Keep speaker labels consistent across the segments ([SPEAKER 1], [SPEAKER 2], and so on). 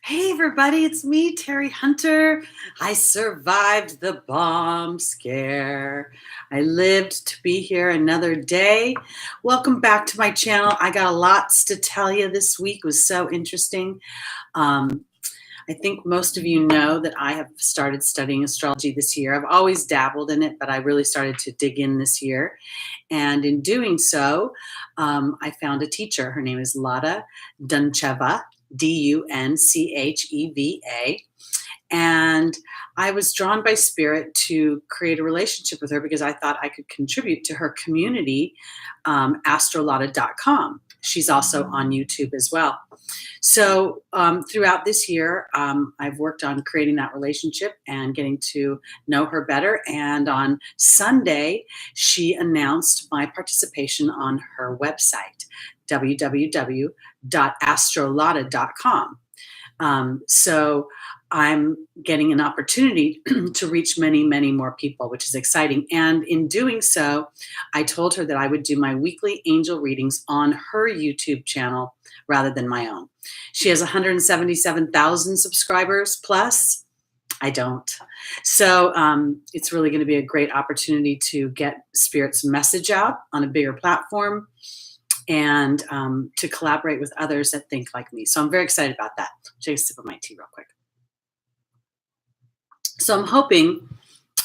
[SPEAKER 1] Hey everybody, it's me, Teri Hunter. I survived the bomb scare. I lived to be here another day. Welcome back to my channel. I got lots to tell you this week. It was so interesting. Um, I think most of you know that I have started studying astrology this year. I've always dabbled in it, but I really started to dig in this year. And in doing so, I found a teacher. Her name is Lada Duncheva, Duncheva. And I was drawn by spirit to create a relationship with her because I thought I could contribute to her community, Astrological.com. She's also on YouTube as well. So throughout this year, I've worked on creating that relationship and getting to know her better. And on Sunday, she announced my participation on her website, www.astrolada.com. So I'm getting an opportunity to reach many, many more people, which is exciting. And in doing so, I told her that I would do my weekly angel readings on her YouTube channel rather than my own. She has 177,000 subscribers plus. I don't. So it's really going to be a great opportunity to get Spirit's message out on a bigger platform and to collaborate with others that think like me. So I'm very excited about that. Take a sip of my tea real quick. So I'm hoping,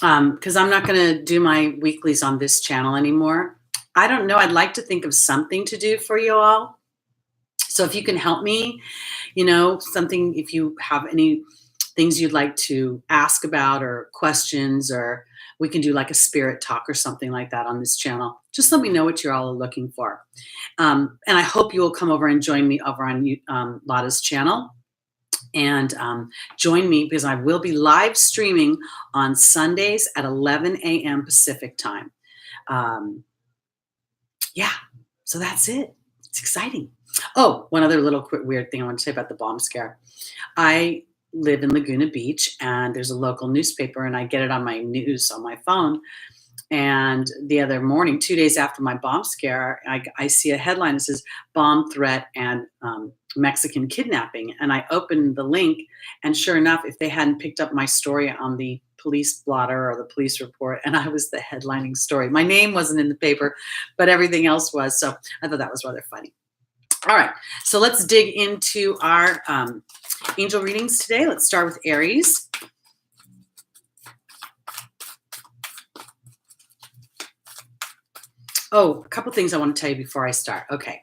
[SPEAKER 1] because I'm not going to do my weeklies on this channel anymore. I don't know. I'd like to think of something to do for you all. So if you can help me, something, if you have any things you'd like to ask about or questions, or we can do like a spirit talk or something like that on this channel. Just let me know what you're all looking for. And I hope you will come over and join me over on Lada's channel. And join me because I will be live streaming on Sundays at 11 a.m. Pacific time. Yeah, so that's it. It's exciting. Oh, one other little quick weird thing I want to say about the bomb scare. I live in Laguna Beach, and there's a local newspaper, and I get it on my news on my phone. And the other morning, 2 days after my bomb scare, I see a headline that says bomb threat and Mexican kidnapping. And I opened the link, and sure enough, if they hadn't picked up my story on the police blotter or the police report, and I was the headlining story. My name wasn't in the paper, but everything else was. So I thought that was rather funny. All right, so let's dig into our angel readings today. Let's start with Aries. Oh, a couple things I want to tell you before I start. Okay.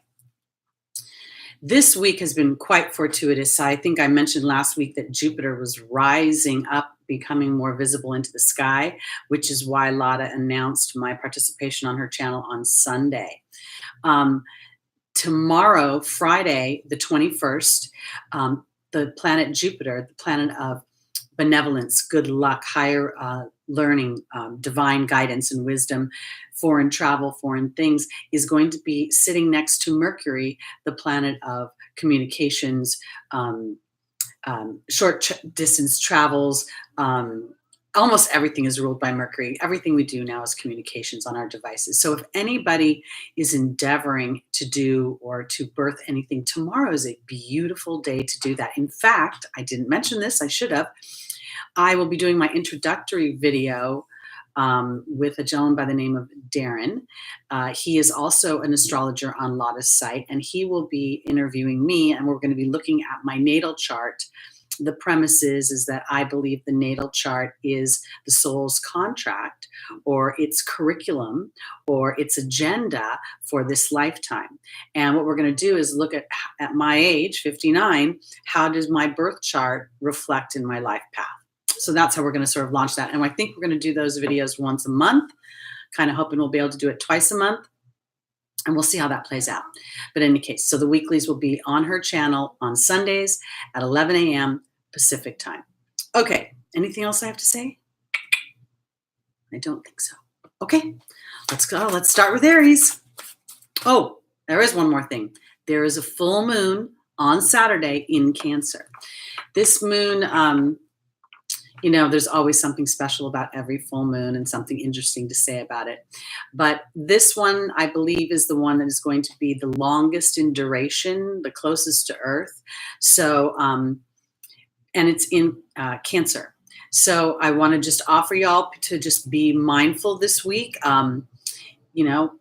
[SPEAKER 1] This week has been quite fortuitous. I think I mentioned last week that Jupiter was rising up, becoming more visible into the sky, which is why Lada announced my participation on her channel on Sunday. Tomorrow, Friday, the 21st, the planet Jupiter, the planet of benevolence, good luck, higher learning, divine guidance and wisdom, foreign travel, foreign things, is going to be sitting next to Mercury, the planet of communications, short distance travels. Almost everything is ruled by Mercury. Everything we do now is communications on our devices. So if anybody is endeavoring to do or to birth anything, tomorrow is a beautiful day to do that. In fact, I didn't mention this, I should have. I will be doing my introductory video with a gentleman by the name of Darren. He is also an astrologer on Lada's site, and he will be interviewing me, and we're going to be looking at my natal chart. The premise is that I believe the natal chart is the soul's contract or its curriculum or its agenda for this lifetime. And what we're going to do is look at my age, 59, how does my birth chart reflect in my life path? So that's how we're going to sort of launch that. And I think we're going to do those videos once a month, kind of hoping we'll be able to do it twice a month. And we'll see how that plays out. But in any case, so the weeklies will be on her channel on Sundays at 11 a.m. Pacific time. Okay, anything else I have to say? I don't think so. Okay, let's go. Let's start with Aries. Oh, there is one more thing. There is a full moon on Saturday in Cancer. This moon, there's always something special about every full moon and something interesting to say about it. But this one, I believe, is the one that is going to be the longest in duration, the closest to Earth. So and it's in Cancer. So I want to just offer y'all to just be mindful this week. You know,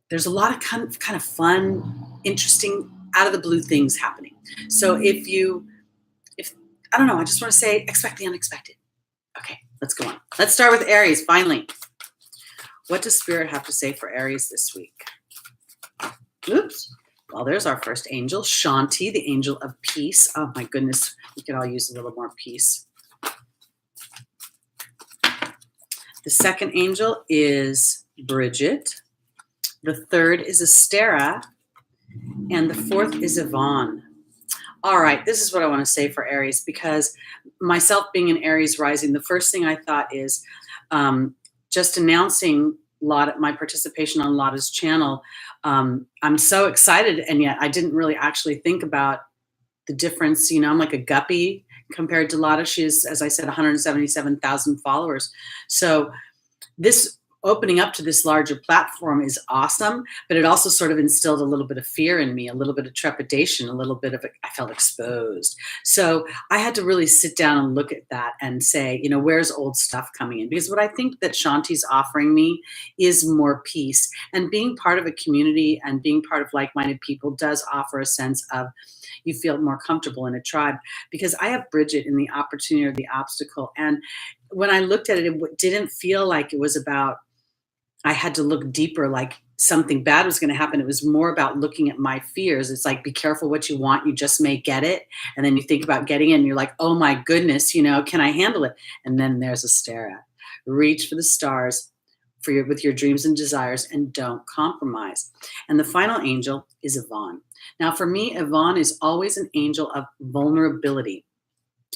[SPEAKER 1] there's a lot of kind of fun, interesting, out of the blue things happening. So if I don't know, I just want to say expect the unexpected. Okay, let's go on. Let's start with Aries. Finally, what does Spirit have to say for Aries this week? Oops. Well, there's our first angel, Shanti, the angel of peace. Oh my goodness, we could all use a little more peace. The second angel is Bridget. The third is Astera. And the fourth is Yvonne. All right, this is what I want to say for Aries, because myself being an Aries rising, the first thing I thought is just announcing Lada, my participation on Lada's channel. I'm so excited, and yet I didn't really actually think about the difference. I'm like a guppy compared to Lada. She is, as I said, 177,000 followers. So this opening up to this larger platform is awesome, but it also sort of instilled a little bit of fear in me, a little bit of trepidation, a little bit of, I felt exposed. So I had to really sit down and look at that and say, where's old stuff coming in? Because what I think that Shanti's offering me is more peace, and being part of a community and being part of like-minded people does offer a sense of, you feel more comfortable in a tribe, because I have Bridget in the opportunity or the obstacle. And when I looked at it, it didn't feel like it was about, I had to look deeper, like something bad was going to happen. It was more about looking at my fears. It's like, be careful what you want. You just may get it. And then you think about getting it and you're like, oh my goodness, can I handle it? And then there's Astera. Reach for the stars with your dreams and desires, and don't compromise. And the final angel is Yvonne. Now for me, Yvonne is always an angel of vulnerability.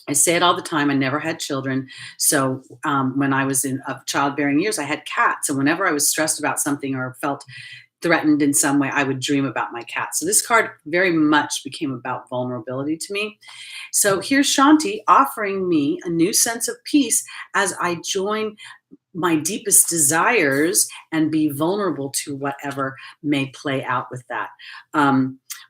[SPEAKER 1] I say it all the time. I never had children. So when I was of childbearing years, I had cats. And whenever I was stressed about something or felt threatened in some way, I would dream about my cat. So this card very much became about vulnerability to me. So here's Shanti offering me a new sense of peace as I join my deepest desires and be vulnerable to whatever may play out with that.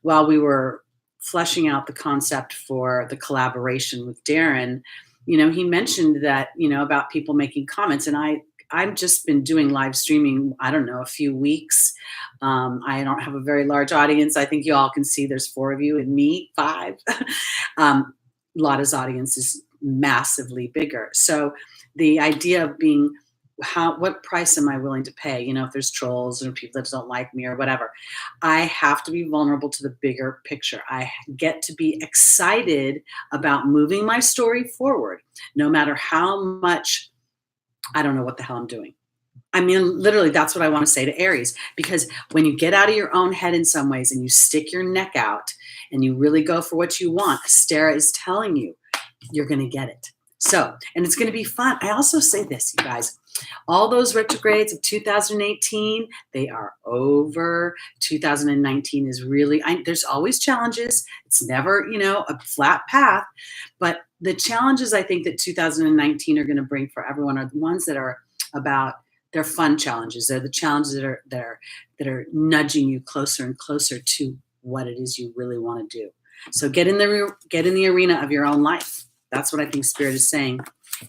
[SPEAKER 1] While we were fleshing out the concept for the collaboration with Darren, he mentioned that, about people making comments. And I've just been doing live streaming, I don't know, a few weeks. I don't have a very large audience. I think you all can see there's 4 of you and me, 5. Lada's audience is massively bigger. So the idea of being, what price am I willing to pay? If there's trolls or people that don't like me or whatever, I have to be vulnerable to the bigger picture. I get to be excited about moving my story forward, no matter how much I don't know what the hell I'm doing. I mean, literally, that's what I want to say to Aries, because when you get out of your own head in some ways and you stick your neck out and you really go for what you want, Astera is telling you, you're going to get it. So, and it's going to be fun. I also say this, you guys, all those retrogrades of 2018, they are over. 2019 is really, there's always challenges. It's never, a flat path, but the challenges I think that 2019 are going to bring for everyone are the ones that are about, they're fun challenges. They're the challenges that are nudging you closer and closer to what it is you really want to do. So get in the arena of your own life. That's what I think Spirit is saying.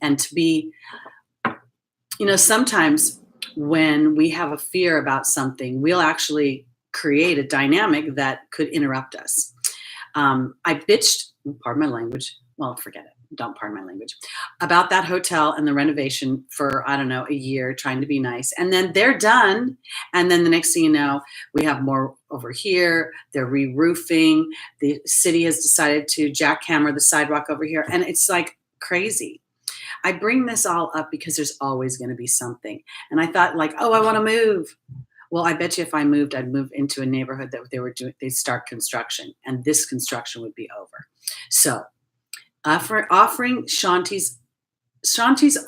[SPEAKER 1] And to be, sometimes when we have a fear about something, we'll actually create a dynamic that could interrupt us. I bitched, pardon my language, well, forget it, don't pardon my language, about that hotel and the renovation for, I don't know, a year, trying to be nice. And then they're done. And then the next thing you know, we have more over here. They're re-roofing. The city has decided to jackhammer the sidewalk over here. And it's like crazy. I bring this all up because there's always going to be something. And I thought like, oh, I want to move. Well, I bet you if I moved, I'd move into a neighborhood that they'd start construction, and this construction would be over. So offering Shanti's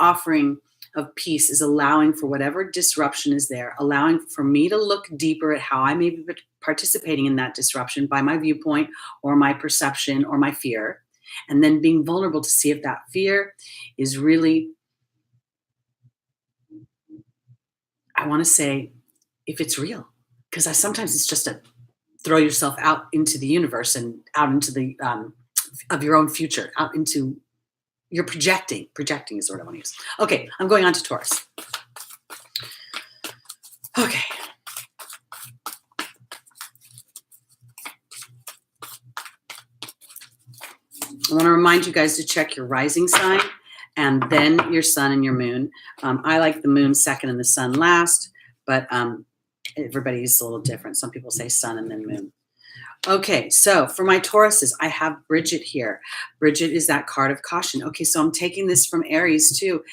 [SPEAKER 1] offering of peace is allowing for whatever disruption is there, allowing for me to look deeper at how I may be participating in that disruption by my viewpoint or my perception or my fear, and then being vulnerable to see if that fear is really, I want to say, if it's real, because sometimes it's just a throw yourself out into the universe and out into the of your own future out into, you're projecting is the word I want to use. Okay, I'm going on to Taurus. Okay. I want to remind you guys to check your rising sign and then your sun and your moon. I like the moon second and the sun last, but everybody's a little different. Some people say sun and then moon. Okay, so for my Tauruses, I have Bridget here. Bridget is that card of caution. Okay, so I'm taking this from Aries too.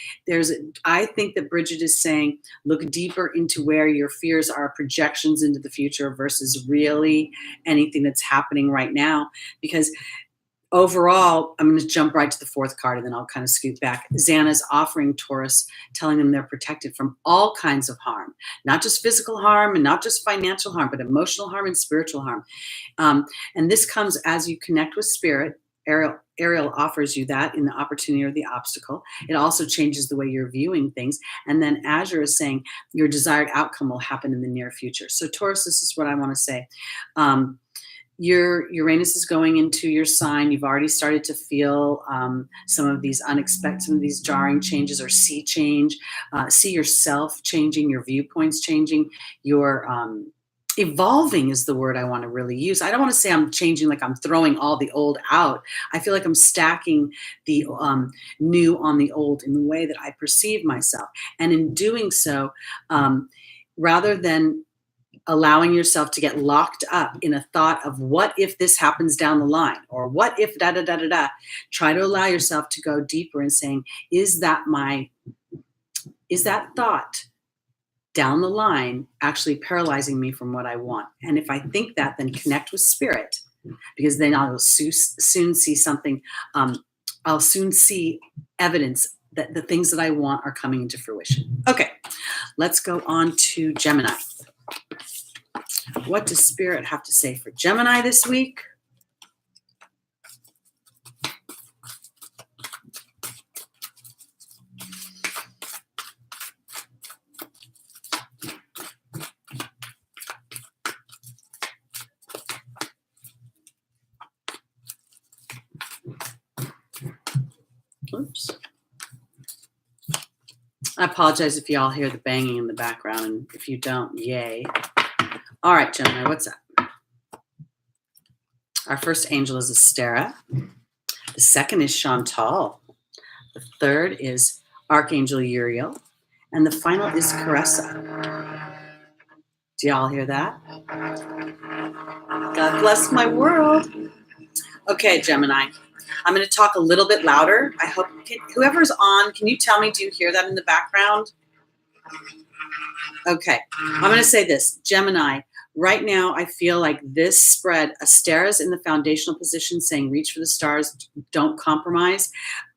[SPEAKER 1] I think that Bridget is saying, look deeper into where your fears are, projections into the future versus really anything that's happening right now. Because overall, I'm going to jump right to the fourth card and then I'll kind of scoot back. Xana's offering Taurus, telling them they're protected from all kinds of harm, not just physical harm and not just financial harm, but emotional harm and spiritual harm. And this comes as you connect with spirit. Ariel offers you that in the opportunity or the obstacle. It also changes the way you're viewing things. And then Azure is saying your desired outcome will happen in the near future. So Taurus, this is what I want to say. Your Uranus is going into your sign. You've already started to feel some of these unexpected, some of these jarring changes, or see change, see yourself changing, your viewpoints changing, your evolving is the word I want to really use. I don't want to say I'm changing like I'm throwing all the old out. I feel like I'm stacking the new on the old in the way that I perceive myself. And in doing so, rather than allowing yourself to get locked up in a thought of what if this happens down the line, or what if da da da da da, try to allow yourself to go deeper and saying, is that thought down the line actually paralyzing me from what I want? And if I think that, then connect with spirit, because then I'll soon see something. I'll soon see evidence that the things that I want are coming into fruition. Okay, let's go on to Gemini. What does Spirit have to say for Gemini this week? Oops. I apologize if y'all hear the banging in the background, and if you don't, yay. All right, Gemini, what's up? Our first angel is Astera. The second is Chantal. The third is Archangel Uriel. And the final is Caressa. Do y'all hear that? God bless my world. Okay, Gemini. I'm going to talk a little bit louder. I hope whoever's on, can you tell me, do you hear that in the background? Okay, I'm going to say this. Gemini, right now I feel like this spread, Astera's in the foundational position saying reach for the stars, don't compromise.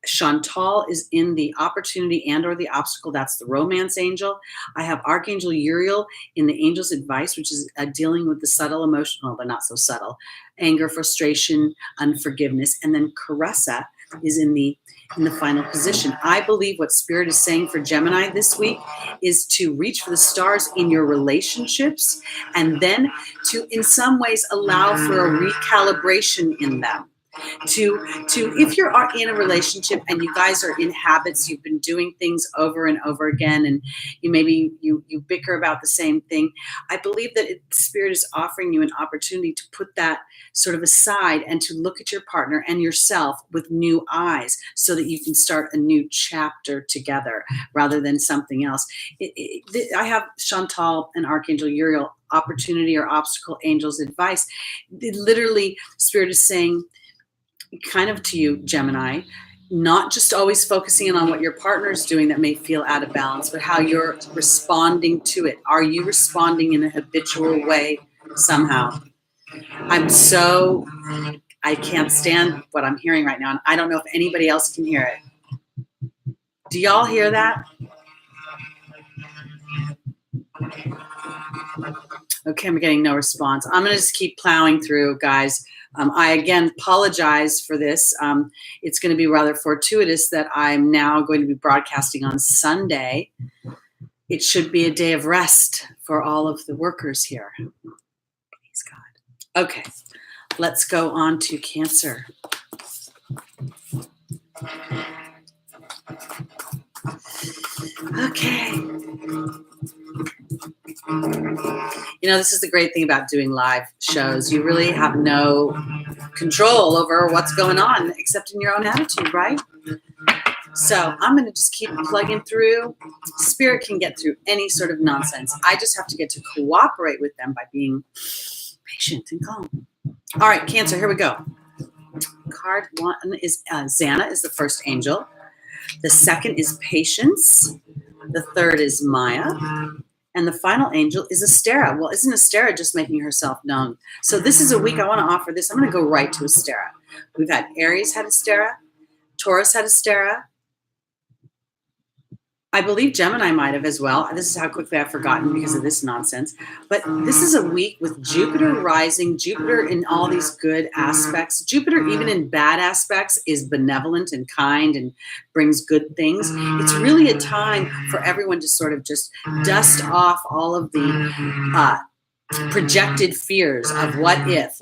[SPEAKER 1] Chantal is in the opportunity and or the obstacle. That's the romance angel. I have Archangel Uriel in the angel's advice, which is dealing with the subtle emotional, but not so subtle, anger, frustration, unforgiveness. And then Caressa is in the final position. I believe what Spirit is saying for Gemini this week is to reach for the stars in your relationships, and then to in some ways allow for a recalibration in them. To if you're in a relationship and you guys are in habits, you've been doing things over and over again, and you bicker about the same thing, I believe that Spirit is offering you an opportunity to put that sort of aside and to look at your partner and yourself with new eyes, so that you can start a new chapter together rather than something else. I have Chantal and Archangel Uriel, opportunity or obstacle, angels advice. Literally, Spirit is saying, kind of to you, Gemini, not just always focusing on what your partner's doing that may feel out of balance, but how you're responding to it. Are you responding in a habitual way somehow? I can't stand what I'm hearing right now, and I don't know if anybody else can hear it. Do y'all hear that? Okay, I'm getting no response. I'm going to just keep plowing through, guys. I, again, apologize for this. It's going to be rather fortuitous that I'm now going to be broadcasting on Sunday. It should be a day of rest for all of the workers here. Please, God. Okay, let's go on to Cancer. Okay. This is the great thing about doing live shows. You really have no control over what's going on except in your own attitude, right? So I'm going to just keep plugging through. Spirit can get through any sort of nonsense. I just have to get to cooperate with them by being patient and calm. All right, Cancer, here we go. Card 1 is Xana is the first angel. The second is Patience. The third is Maya. And the final angel is Astera. Well, isn't Astera just making herself known? So this is a week I want to offer this. I'm going to go right to Astera. We've had Aries had Astera. Taurus had Astera. I believe Gemini might have as well. This is how quickly I've forgotten because of this nonsense. But this is a week with Jupiter rising, Jupiter in all these good aspects. Jupiter, even in bad aspects, is benevolent and kind and brings good things. It's really a time for everyone to sort of just dust off all of the projected fears of what if,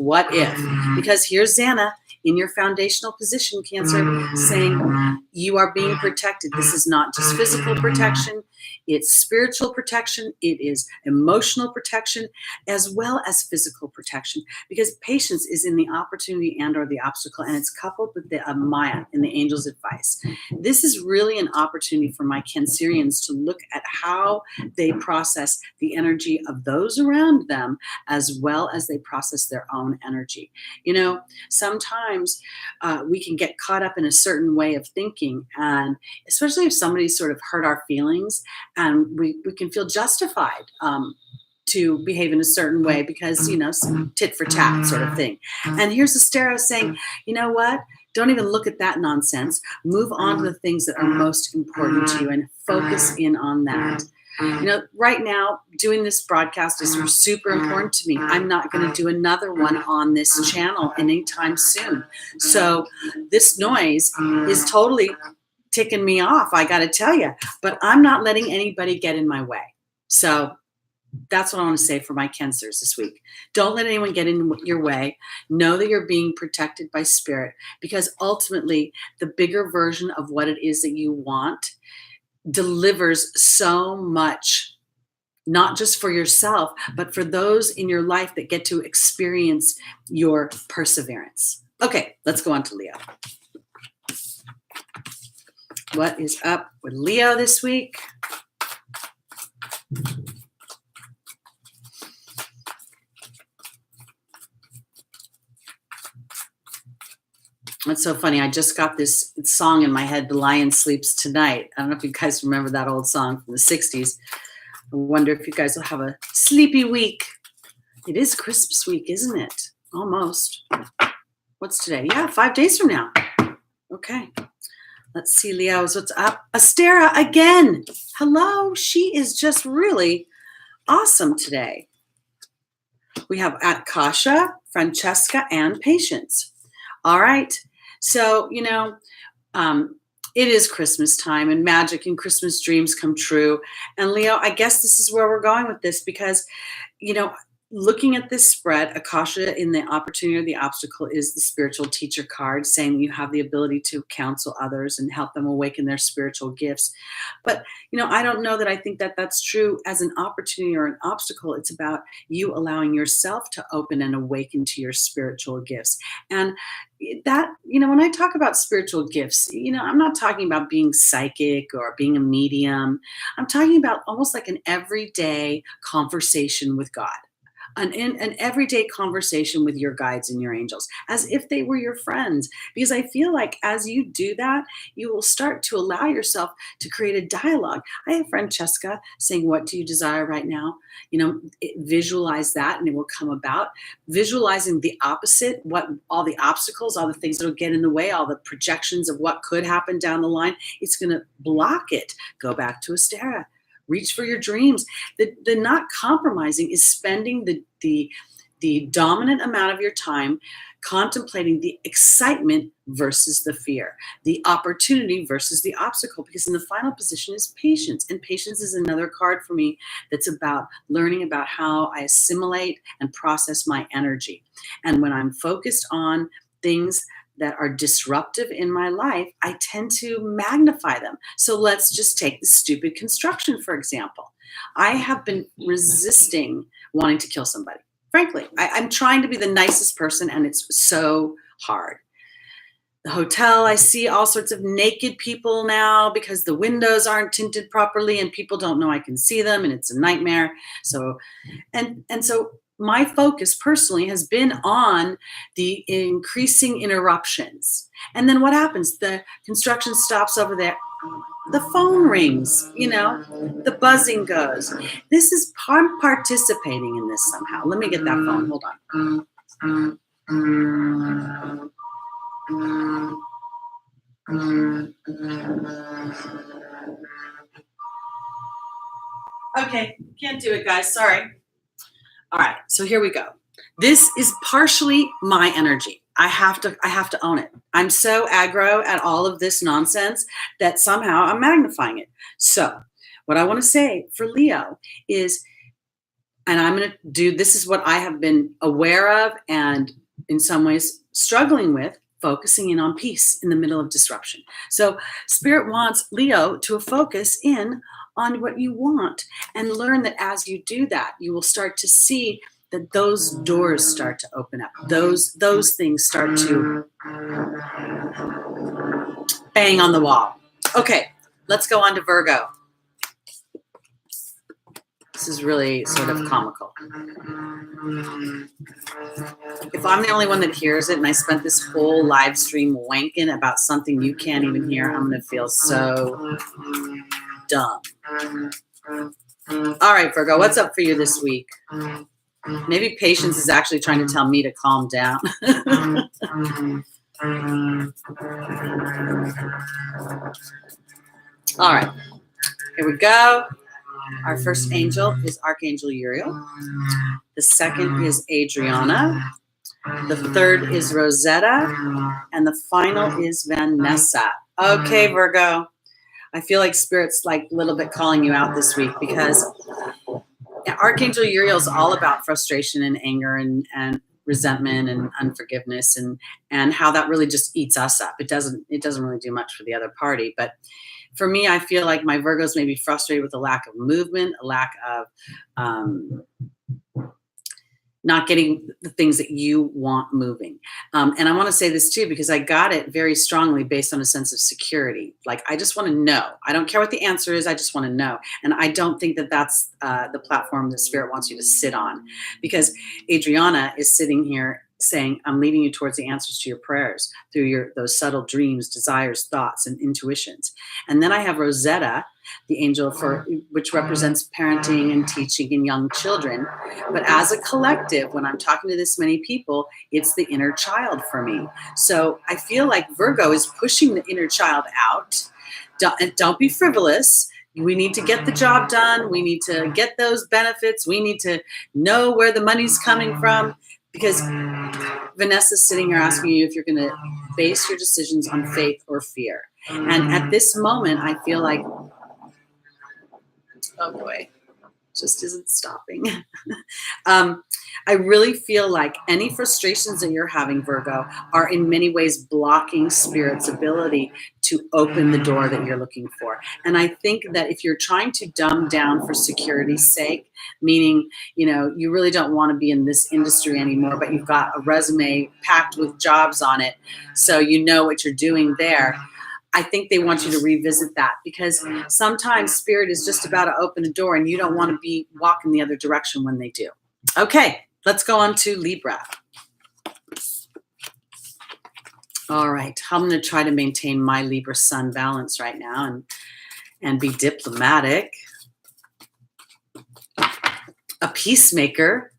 [SPEAKER 1] because here's Xana in your foundational position, Cancer, saying you are being protected. This is not just physical protection, it's spiritual protection, it is emotional protection, as well as physical protection, because patience is in the opportunity and or the obstacle, and it's coupled with the Maya in the angel's advice. This is really an opportunity for my Cancerians to look at how they process the energy of those around them, as well as they process their own energy. Sometimes we can get caught up in a certain way of thinking, and especially if somebody sort of hurt our feelings, and we can feel justified to behave in a certain way because, some tit for tat sort of thing. And here's Astera saying, you know what? Don't even look at that nonsense. Move on to the things that are most important to you and focus in on that. Right now, doing this broadcast is super important to me. I'm not going to do another one on this channel anytime soon. So this noise is totally ticking me off, I got to tell you. But I'm not letting anybody get in my way. So that's what I want to say for my Cancers this week. Don't let anyone get in your way. Know that you're being protected by Spirit, because ultimately the bigger version of what it is that you want delivers so much, not just for yourself, but for those in your life that get to experience your perseverance. Okay, let's go on to Leo. What is up with Leo this week? That's so funny. I just got this song in my head, The Lion Sleeps Tonight. I don't know if you guys remember that old song from the 60s. I wonder if you guys will have a sleepy week. It is Christmas week, isn't it? Almost. What's today? Yeah, 5 days from now. Okay. Let's see, Leos, what's up? Astera again. Hello. She is just really awesome today. We have Akasha, Francesca, and Patience. All right. So, it is Christmas time, and magic and Christmas dreams come true. And Leo, I guess this is where we're going with this, because, looking at this spread, Akasha in the opportunity or the obstacle is the spiritual teacher card, saying you have the ability to counsel others and help them awaken their spiritual gifts. But, I don't know that I think that that's true as an opportunity or an obstacle. It's about you allowing yourself to open and awaken to your spiritual gifts. And that, when I talk about spiritual gifts, I'm not talking about being psychic or being a medium. I'm talking about almost like an everyday conversation with God. An everyday conversation with your guides and your angels, as if they were your friends. Because I feel like as you do that, you will start to allow yourself to create a dialogue. I have Francesca saying, what do you desire right now? Visualize that and it will come about. Visualizing the opposite, what all the obstacles, all the things that will get in the way, all the projections of what could happen down the line, it's going to block it. Go back to Astera. Reach for your dreams. The not compromising is spending the dominant amount of your time contemplating the excitement versus the fear, the opportunity versus the obstacle, because in the final position is Patience. And Patience is another card for me that's about learning about how I assimilate and process my energy. And when I'm focused on things that are disruptive in my life, I tend to magnify them. So let's just take the stupid construction, for example. I have been resisting wanting to kill somebody. Frankly, I'm trying to be the nicest person, and it's so hard. The hotel, I see all sorts of naked people now because the windows aren't tinted properly and people don't know I can see them, and it's a nightmare. So, and so my focus personally has been on the increasing interruptions. And then what happens? The construction stops over there. The phone rings, the buzzing goes. This is participating in this somehow. Let me get that phone. Hold on. Okay, can't do it, guys. Sorry. All right, so here we go. This is partially my energy. I have to own it. I'm so aggro at all of this nonsense that somehow I'm magnifying it. So what I want to say for Leo is, and I'm going to do, this is what I have been aware of and in some ways struggling with, focusing in on peace in the middle of disruption. So Spirit wants Leo to focus in on what you want and learn that as you do that, you will start to see that those doors start to open up. Those things start to bang on the wall. Okay, let's go on to Virgo. This is really sort of comical. If I'm the only one that hears it and I spent this whole live stream wanking about something you can't even hear, I'm going to feel so dumb. All right, Virgo, what's up for you this week? Maybe Patience is actually trying to tell me to calm down. All right, here we go. Our first angel is Archangel Uriel. The second is Adriana. The third is Rosetta. And the final is Vanessa. Okay, Virgo. I feel like Spirit's like a little bit calling you out this week because Archangel Uriel is all about frustration and anger and resentment and unforgiveness and how that really just eats us up. It doesn't really do much for the other party. But for me, I feel like my Virgos may be frustrated with a lack of movement, a lack of not getting the things that you want moving. And I want to say this too, because I got it very strongly based on a sense of security. Like, I just want to know. I don't care what the answer is. I just want to know. And I don't think that that's the platform that Spirit wants you to sit on, because Adriana is sitting here saying, I'm leading you towards the answers to your prayers through those subtle dreams, desires, thoughts, and intuitions. And then I have Rosetta, the angel which represents parenting and teaching in young children. But as a collective, when I'm talking to this many people, it's the inner child for me. So I feel like Virgo is pushing the inner child out. Don't be frivolous. We need to get the job done. We need to get those benefits. We need to know where the money's coming from. Because Vanessa's sitting here asking you if you're going to base your decisions on faith or fear. And at this moment, I feel like, oh boy, just isn't stopping. I really feel like any frustrations that you're having, Virgo, are in many ways blocking Spirit's ability to open the door that you're looking for. And I think that if you're trying to dumb down for security's sake, meaning, you really don't want to be in this industry anymore, but you've got a resume packed with jobs on it, so you know what you're doing there, I think they want you to revisit that, because sometimes Spirit is just about to open a door and you don't want to be walking the other direction when they do. Okay, let's go on to Libra. All right, I'm going to try to maintain my Libra sun balance right now and be diplomatic. A peacemaker.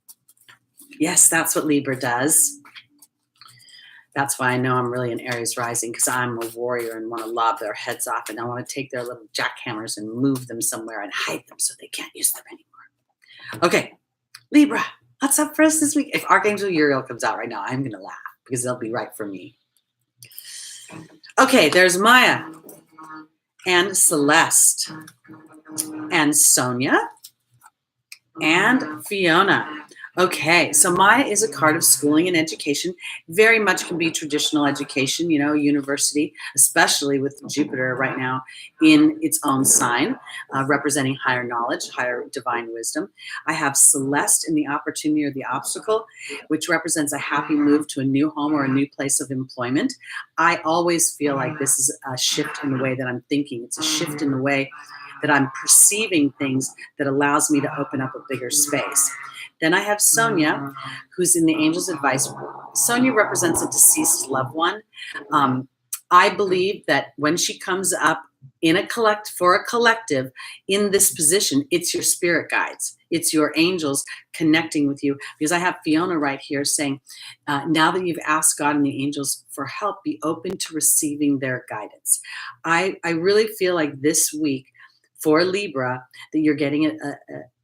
[SPEAKER 1] Yes, that's what Libra does. That's why I know I'm really an Aries rising, because I'm a warrior and want to lob their heads off, and I want to take their little jackhammers and move them somewhere and hide them so they can't use them anymore. Okay, Libra, what's up for us this week? If Archangel Uriel comes out right now, I'm going to laugh because they'll be right for me. Okay, there's Maya and Celeste and Sonia and Fiona. Okay, so Maya is a card of schooling and education. Very much can be traditional education, university, especially with Jupiter right now in its own sign, representing higher knowledge, higher divine wisdom. I have Celeste in the opportunity or the obstacle, which represents a happy move to a new home or a new place of employment. I always feel like this is a shift in the way that I'm thinking. It's a shift in the way that I'm perceiving things that allows me to open up a bigger space. Then I have Sonia, who's in the Angel's Advice. Sonia represents a deceased loved one. I believe that when she comes up for a collective in this position, it's your spirit guides, it's your angels connecting with you. Because I have Fiona right here saying, now that you've asked God and the angels for help, be open to receiving their guidance. I really feel like this week for Libra that you're getting a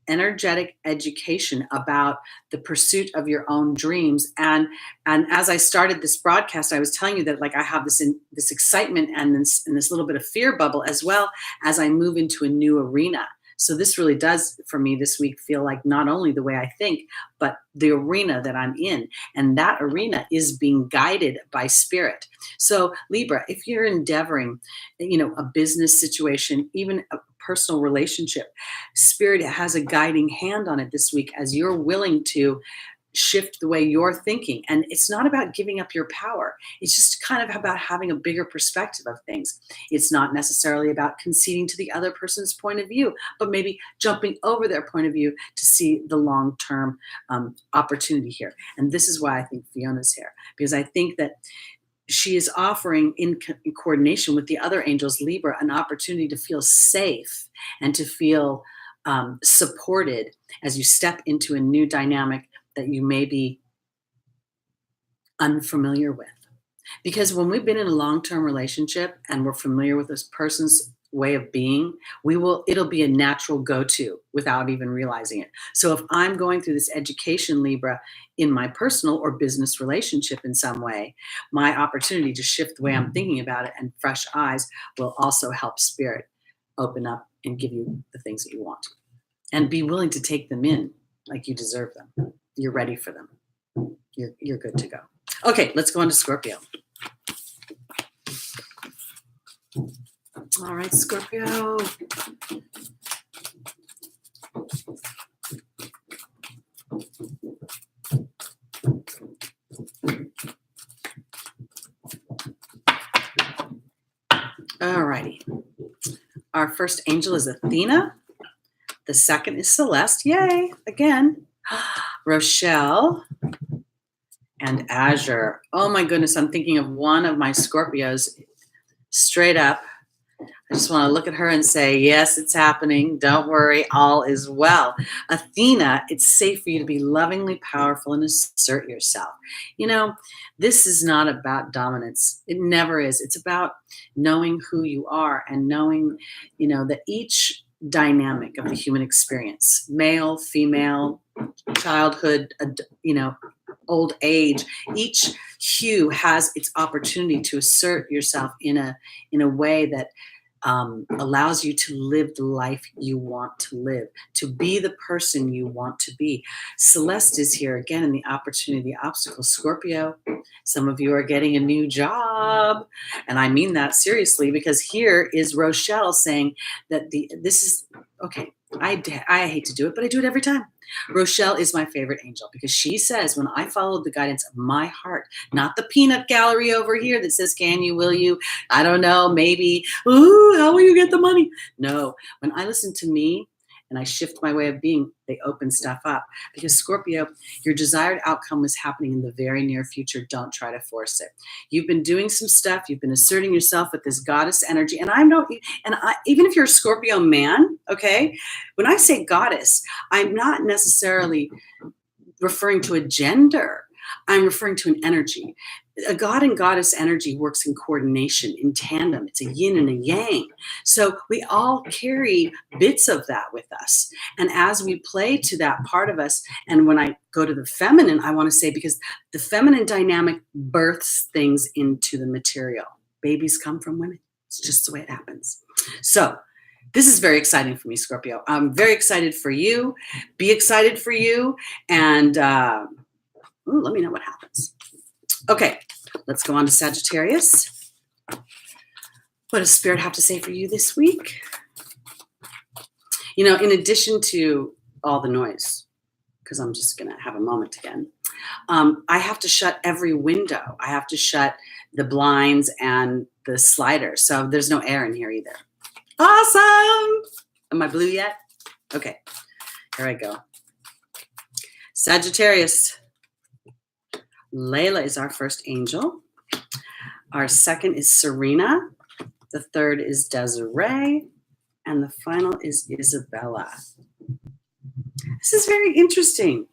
[SPEAKER 1] energetic education about the pursuit of your own dreams. And as I started this broadcast, I was telling you that like I have this excitement and this little bit of fear bubble, as well as I move into a new arena. So this really does for me this week feel like not only the way I think, but the arena that I'm in. And that arena is being guided by spirit. So Libra, if you're endeavoring, a business situation, even a personal relationship, spirit has a guiding hand on it this week as you're willing to shift the way you're thinking. And it's not about giving up your power. It's just kind of about having a bigger perspective of things. It's not necessarily about conceding to the other person's point of view, but maybe jumping over their point of view to see the long-term opportunity here. And this is why I think Fiona's here, because I think that she is offering in coordination with the other angels, Libra, an opportunity to feel safe and to feel supported as you step into a new dynamic that you may be unfamiliar with. Because when we've been in a long-term relationship and we're familiar with this person's way of being, it'll be a natural go-to without even realizing it. So if I'm going through this education, Libra, in my personal or business relationship in some way, my opportunity to shift the way I'm thinking about it and fresh eyes will also help spirit open up and give you the things that you want. And be willing to take them in like you deserve them. You're ready for them. You're good to go. Okay, let's go on to Scorpio. All right, Scorpio. All righty. Our first angel is Athena. The second is Celeste. Yay, again. Rochelle and Azure. Oh my goodness, I'm thinking of one of my Scorpios straight up. I just want to look at her and say, yes, it's happening. Don't worry, all is well. Athena, it's safe for you to be lovingly powerful and assert yourself. This is not about dominance. It never is. It's about knowing who you are and knowing, that each dynamic of the human experience, male, female, childhood, old age, each hue has its opportunity to assert yourself in a way that allows you to live the life you want to live, to be the person you want to be. Celeste is here again in the opportunity, the obstacle. Scorpio, some of you are getting a new job. And I mean that seriously, because here is Rochelle saying that this is, okay, I hate to do it, but I do it every time. Rochelle is my favorite angel because she says, when I followed the guidance of my heart, not the peanut gallery over here that says, can you, will you, I don't know, maybe, ooh, how will you get the money? No, when I listen to me and I shift my way of being, they open stuff up. Because Scorpio, your desired outcome is happening in the very near future. Don't try to force it. You've been doing some stuff. You've been asserting yourself with this goddess energy. And even if you're a Scorpio man, okay, when I say goddess, I'm not necessarily referring to a gender. I'm referring to an energy. A god and goddess energy works in coordination, in tandem. It's a yin and a yang. So we all carry bits of that with us. And as we play to that part of us, and when I go to the feminine, I want to say, because the feminine dynamic births things into the material. Babies come from women. It's just the way it happens. So This is very exciting for me, Scorpio. I'm very excited for you. Be excited for you. And let me know what happens. Okay, let's go on to Sagittarius. What does Spirit have to say for you this week? You know, in addition to all the noise, because I'm just going to have a moment again, I have to shut every window. I have to shut the blinds and the sliders. So there's no air in here either. Awesome. Am I blue yet? Okay, here I go. Sagittarius. Layla is our first angel. Our second is Serena. The third is Desiree. And the final is Isabella. This is very interesting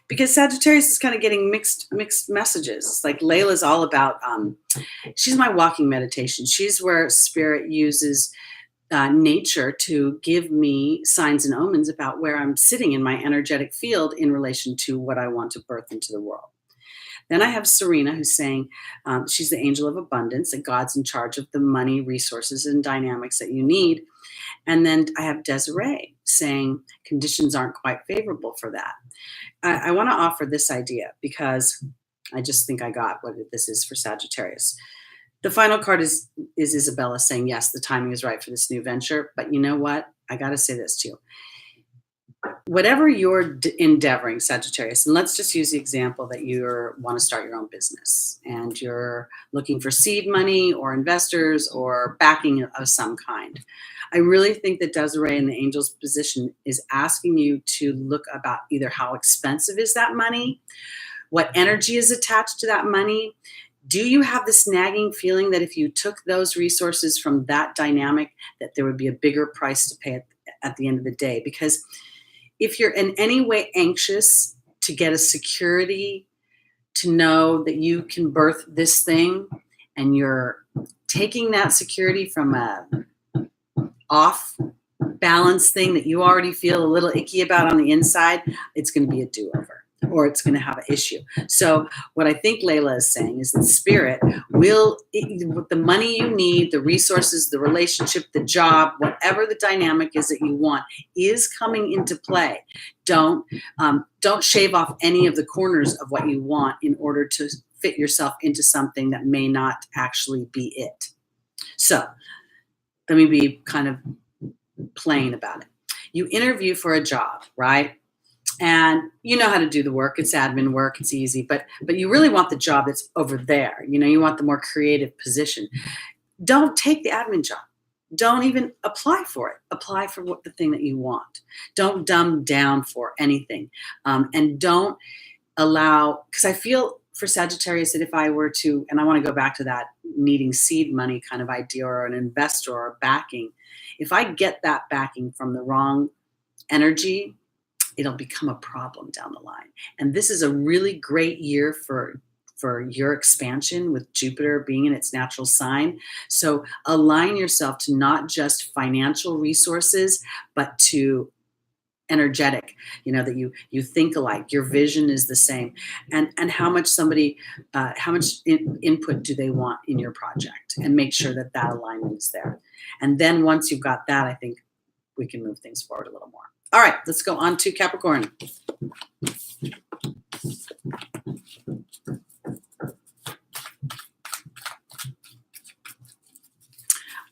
[SPEAKER 1] because Sagittarius is kind of getting mixed messages. Like Layla's all about, she's my walking meditation. She's where Spirit uses nature to give me signs and omens about where I'm sitting in my energetic field in relation to what I want to birth into the world. Then I have Serena, who's saying she's the angel of abundance, and God's in charge of the money, resources, and dynamics that you need. And then I have Desiree saying conditions aren't quite favorable for that. I want to offer this idea because I just think I got what this is for Sagittarius. The final card is Isabella saying, yes, the timing is right for this new venture. But you know what? I got to say this to you. Whatever you're endeavoring, Sagittarius, and let's just use the example that you want to start your own business and you're looking for seed money or investors or backing of some kind. I really think that Desiree in the angel's position is asking you to look about either how expensive is that money, what energy is attached to that money. Do you have this nagging feeling that if you took those resources from that dynamic, that there would be a bigger price to pay at the end of the day? Because if you're in any way anxious to get a security, to know that you can birth this thing, and you're taking that security from a off balance thing that you already feel a little icky about on the inside, it's going to be a do-over or it's going to have an issue. So what I think Layla is saying is that Spirit will, with the money you need, the resources, the relationship, the job, whatever the dynamic is that you want is coming into play. Don't shave off any of the corners of what you want in order to fit yourself into something that may not actually be it. So let me be kind of plain about it. You interview for a job, right? And you know how to do the work. It's admin work. It's easy, but you really want the job that's over there. You know, you want the more creative position. Don't take the admin job. Don't even apply for it. Apply for the thing that you want. Don't dumb down for anything. And don't allow, because I feel for Sagittarius that if I were to, and I want to go back to that needing seed money kind of idea or an investor or backing, if I get that backing from the wrong energy, it'll become a problem down the line. And this is a really great year for your expansion with Jupiter being in its natural sign. So align yourself to not just financial resources, but to energetic, you know, that you think alike, your vision is the same, and how much input do they want in your project, and make sure that alignment is there. And then once you've got that, I think we can move things forward a little more. All right, let's go on to Capricorn.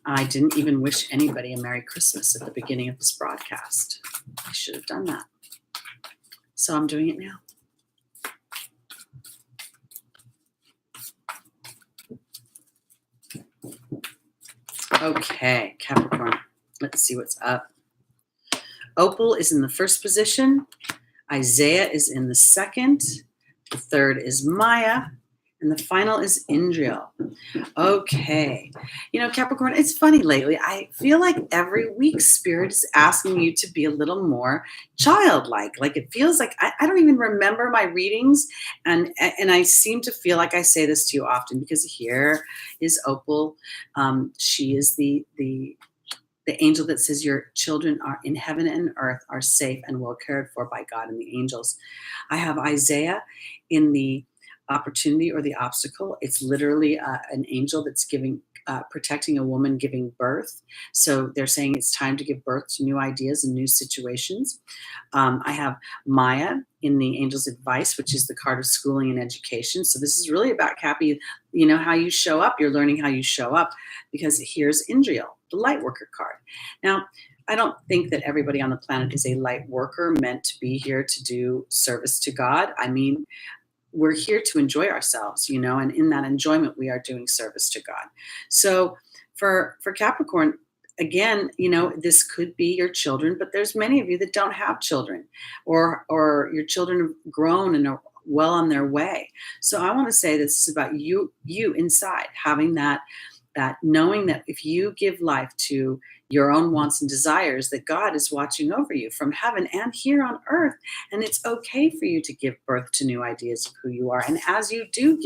[SPEAKER 1] I didn't even wish anybody a Merry Christmas at the beginning of this broadcast. I should have done that. So I'm doing it now. Okay, Capricorn. Let's see what's up. Opal is in the first position. Isaiah is in the second. The third is Maya. And the final is Indriel. Okay. You know, Capricorn, it's funny lately. I feel like every week Spirit is asking you to be a little more childlike. Like it feels like I don't even remember my readings. And I seem to feel like I say this to you often because here is Opal. She is the angel that says your children are in heaven and earth are safe and well cared for by God and the angels. I have Isaiah in the opportunity or the obstacle. It's literally an angel that's protecting a woman giving birth. So they're saying it's time to give birth to new ideas and new situations. I have Maya in the Angel's Advice, which is the card of schooling and education. So this is really about, Cappy, how you show up. You're learning how you show up, because here's Indriel, the light worker card. Now, I don't think that everybody on the planet is a light worker meant to be here to do service to God. I mean, we're here to enjoy ourselves, and in that enjoyment, we are doing service to God. So for Capricorn, again, this could be your children, but there's many of you that don't have children, or your children have grown and are well on their way. So I want to say this is about you inside, having that knowing that if you give life to your own wants and desires, that God is watching over you from heaven and here on earth. And it's okay for you to give birth to new ideas of who you are. And as you do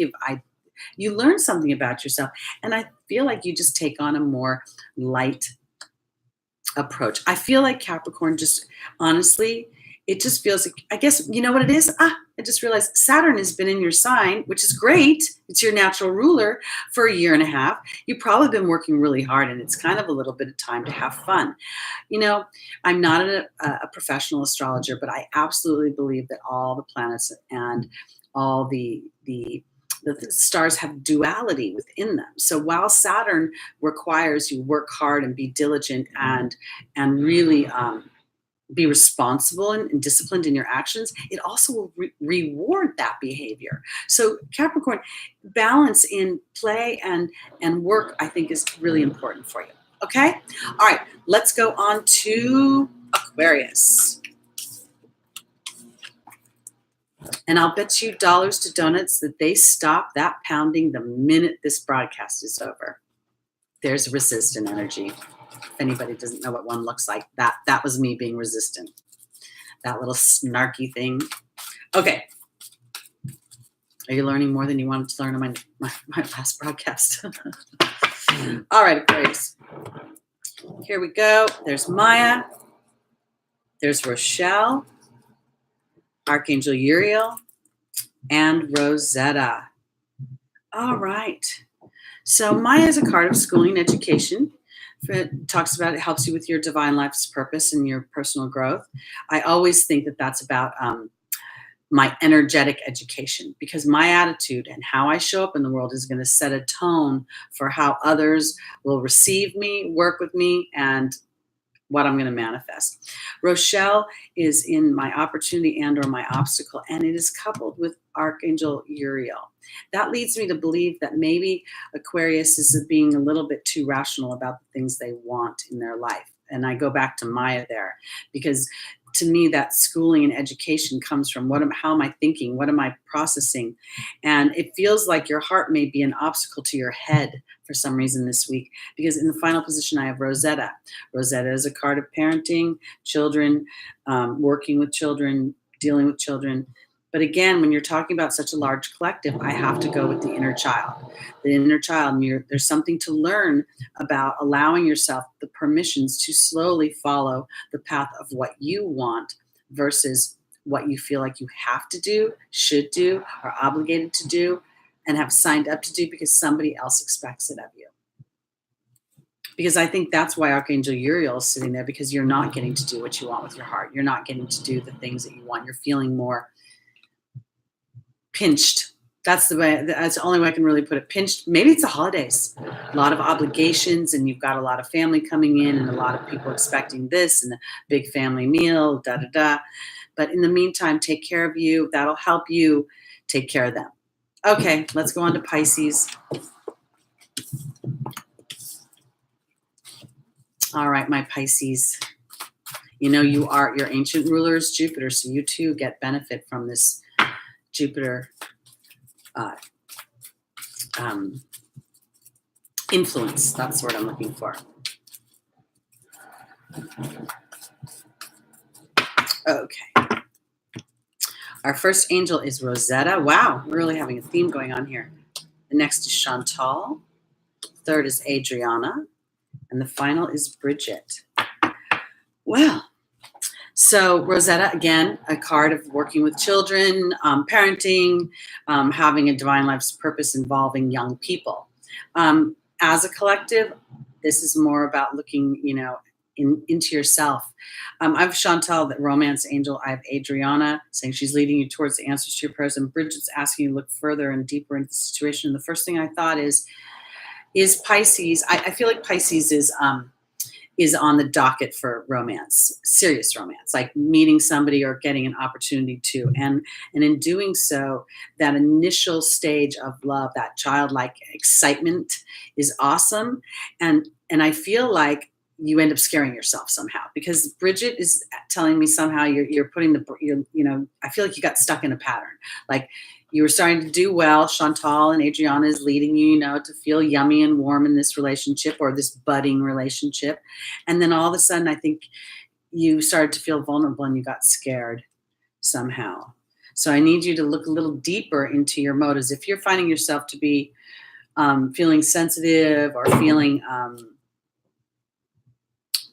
[SPEAKER 1] you learn something about yourself. And I feel like you just take on a more light approach. I feel like Capricorn, just honestly, it just feels like, I guess, you know what it is? I just realized Saturn has been in your sign, which is great. It's your natural ruler for a year and a half. You've probably been working really hard, and it's kind of a little bit of time to have fun. I'm not a professional astrologer, but I absolutely believe that all the planets and all the stars have duality within them. So while Saturn requires you work hard and be diligent and really be responsible and disciplined in your actions, it also will reward that behavior. So Capricorn, balance in play and work, I think, is really important for you. Okay? All right, let's go on to Aquarius. And I'll bet you dollars to donuts that they stop that pounding the minute this broadcast is over. There's resistant energy. If anybody doesn't know what one looks like, that was me being resistant. That little snarky thing. Okay. Are you learning more than you wanted to learn on my last broadcast? All right, Aquarius. Here we go. There's Maya. There's Rochelle, Archangel Uriel, and Rosetta. All right. So Maya is a card of schooling and education. It talks about, it helps you with your divine life's purpose and your personal growth. I always think that that's about my energetic education, because my attitude and how I show up in the world is going to set a tone for how others will receive me, work with me, and what I'm going to manifest. Rochelle is in my opportunity and or my obstacle, and it is coupled with Archangel Uriel. That leads me to believe that maybe Aquarius is being a little bit too rational about the things they want in their life. And I go back to Maya there, because to me, that schooling and education comes from how am I thinking? What am I processing? And it feels like your heart may be an obstacle to your head for some reason this week, because in the final position, I have Rosetta. Rosetta is a card of parenting, children, working with children, dealing with children. But again, when you're talking about such a large collective, I have to go with the inner child. The inner child, there's something to learn about allowing yourself the permissions to slowly follow the path of what you want versus what you feel like you have to do, should do, are obligated to do, and have signed up to do because somebody else expects it of you. Because I think that's why Archangel Uriel is sitting there, because you're not getting to do what you want with your heart. You're not getting to do the things that you want. You're feeling more pinched. That's the only way I can really put it. Pinched. Maybe it's the holidays, a lot of obligations, and you've got a lot of family coming in and a lot of people expecting this and a big family meal, But in the meantime, take care of you. That'll help you take care of them. Okay, let's go on to Pisces. All right, my Pisces. Your ancient ruler is Jupiter, so you too get benefit from this Jupiter influence. That's the word I'm looking for. Okay. Our first angel is Rosetta. Wow, we're really having a theme going on here. The next is Chantal. Third is Adriana. And the final is Bridget. Well, So Rosetta, again, a card of working with children, parenting, having a divine life's purpose involving young people. As a collective, this is more about looking, into yourself. I have Chantal, that romance angel. I have Adriana saying she's leading you towards the answers to your prayers, and Bridget's asking you to look further and deeper into the situation. And the first thing I thought is Pisces. I feel like Pisces is on the docket for romance, serious romance, like meeting somebody or getting an opportunity to. And in doing so, that initial stage of love, that childlike excitement is awesome. And I feel like you end up scaring yourself somehow, because Bridget is telling me somehow you're putting I feel like you got stuck in a pattern. Like, you were starting to do well. Chantal and Adriana is leading you, to feel yummy and warm in this relationship, or this budding relationship. And then all of a sudden, I think you started to feel vulnerable and you got scared somehow. So I need you to look a little deeper into your motives. If you're finding yourself to be feeling sensitive or feeling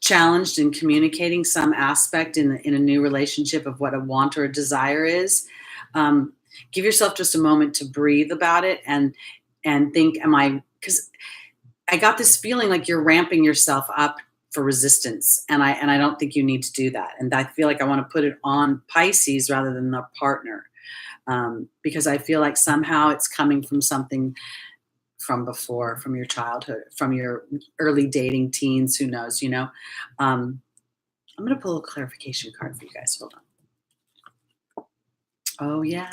[SPEAKER 1] challenged in communicating some aspect in a new relationship of what a want or a desire is, give yourself just a moment to breathe about it and think, because I got this feeling like you're ramping yourself up for resistance. And I don't think you need to do that. And I feel like I want to put it on Pisces rather than the partner. Because I feel like somehow it's coming from something from before, from your childhood, from your early dating teens, who knows, I'm going to pull a clarification card for you guys. Hold on. Oh yeah.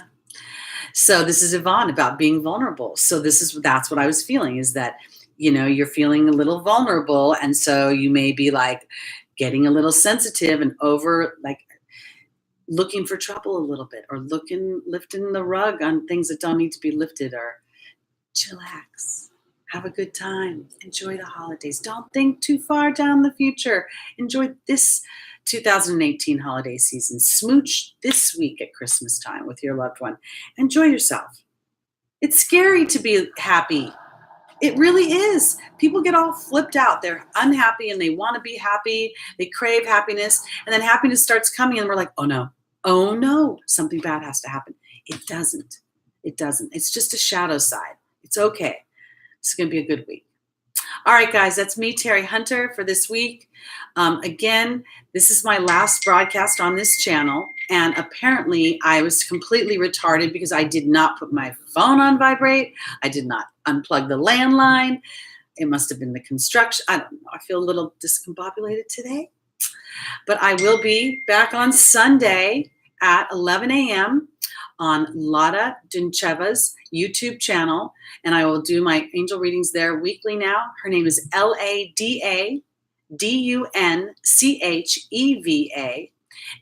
[SPEAKER 1] So this is Yvonne about being vulnerable. So that's what I was feeling, is that, you're feeling a little vulnerable. And so you may be like getting a little sensitive and over, like, looking for trouble a little bit, or lifting the rug on things that don't need to be lifted, or chillax, have a good time, enjoy the holidays. Don't think too far down the future. Enjoy this 2018 holiday season. Smooch this week at Christmas time with your loved one. Enjoy yourself. It's scary to be happy. It really is. People get all flipped out. They're unhappy and they want to be happy. They crave happiness. And then happiness starts coming and we're like, oh no, something bad has to happen. It doesn't. It's just a shadow side. It's okay. It's going to be a good week. All right, guys, that's me, Teri Hunter, for this week. Again, this is my last broadcast on this channel, and apparently I was completely retarded because I did not put my phone on vibrate. I did not unplug the landline. It must have been the construction. I don't know. I feel a little discombobulated today, but I will be back on Sunday at 11 a.m. on Lada Duncheva's YouTube channel, and I will do my angel readings there weekly now. Her name is Lada Duncheva.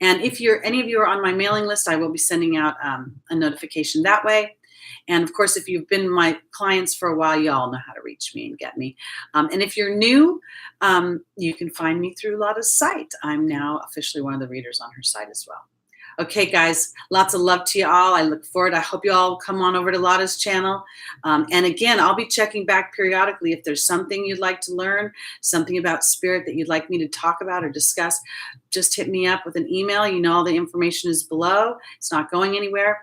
[SPEAKER 1] And if any of you are on my mailing list, I will be sending out a notification that way. And of course, if you've been my clients for a while, you all know how to reach me and get me. And if you're new, you can find me through Lada's site. I'm now officially one of the readers on her site as well. Okay, guys, lots of love to you all. I look forward. I hope you all come on over to Lada's channel. And again, I'll be checking back periodically. If there's something you'd like to learn, something about spirit that you'd like me to talk about or discuss, just hit me up with an email. All the information is below. It's not going anywhere.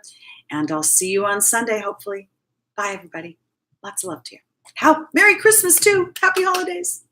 [SPEAKER 1] And I'll see you on Sunday, hopefully. Bye, everybody. Lots of love to you. Merry Christmas, too. Happy holidays.